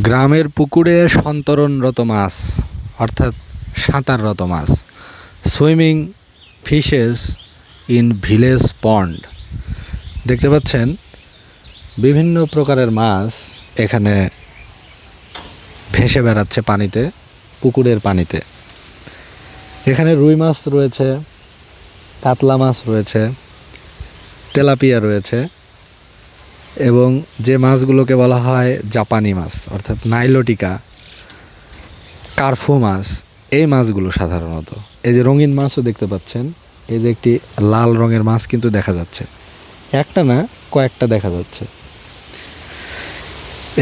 গ্রামের পুকুরে সন্তরণরত মাছ অর্থাৎ সাঁতাররত মাছ, সুইমিং ফিশেস ইন ভিলেজ পন্ড। দেখতে পাচ্ছেন বিভিন্ন প্রকারের মাছ এখানে ভেসে বেড়াচ্ছে পানিতে, পুকুরের পানিতে। এখানে রুই মাছ রয়েছে, কাতলা মাছ রয়েছে, তেলাপিয়া রয়েছে এবং যে মাছগুলোকে বলা হয় জাপানি মাছ অর্থাৎ নাইলোটিকা, কার্ফু মাছ, এই মাছগুলো সাধারণত। এই যে রঙিন মাছও দেখতে পাচ্ছেন, এই যে একটি লাল রঙের মাছ কিন্তু দেখা যাচ্ছে, একটা না কয়েকটা দেখা যাচ্ছে।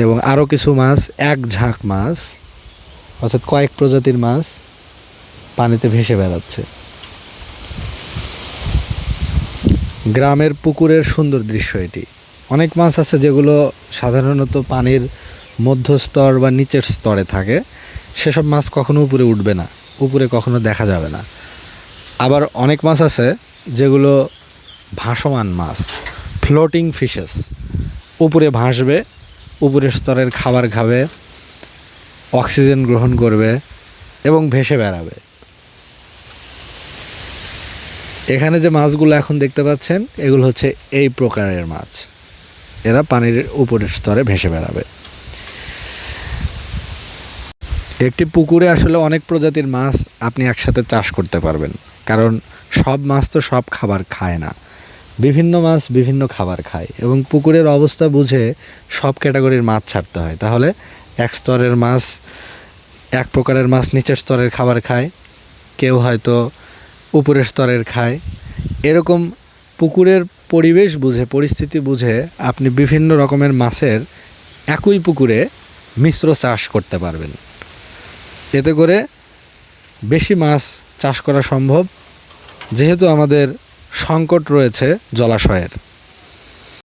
এবং আরও কিছু মাছ, এক ঝাঁক মাছ অর্থাৎ কয়েক প্রজাতির মাছ পানিতে ভেসে বেড়াচ্ছে। গ্রামের পুকুরের সুন্দর দৃশ্য এটি। অনেক মাছ আছে যেগুলো সাধারণত পানির মধ্যস্তর বা নিচের স্তরে থাকে, সেসব মাছ কখনো উপরে উঠবে না, উপরে কখনো দেখা যাবে না। আবার অনেক মাছ আছে যেগুলো ভাসমান মাছ, ফ্লোটিং ফিশেস, উপরে ভাসবে, উপরের স্তরের খাবার খাবে, অক্সিজেন গ্রহণ করবে এবং ভেসে বেড়াবে। এখানে যে মাছগুলো এখন দেখতে পাচ্ছেন এগুলো হচ্ছে এই প্রকারের মাছ, এরা পানির উপরের স্তরে ভেসে বেড়াবে। একটি পুকুরে আসলে অনেক প্রজাতির মাছ আপনি একসাথে চাষ করতে পারবেন, কারণ সব মাছ তো সব খাবার খায় না, বিভিন্ন মাছ বিভিন্ন খাবার খায় এবং পুকুরের অবস্থা বুঝে সব ক্যাটাগরির মাছ ছাড়তে হয়। তাহলে এক স্তরের মাছ, এক প্রকারের মাছ নিচের স্তরের খাবার খায়, কেউ হয়তো উপরের স্তরের খায়। এরকম পুকুরের পরিবেশ বুঝে, পরিস্থিতি বুঝে আপনি বিভিন্ন রকমের মাছের একই পুকুরে মিশ্র চাষ করতে পারবেন। এতে করে বেশি মাছ চাষ করা সম্ভব, যেহেতু আমাদের সংকট রয়েছে জলাশয়ের।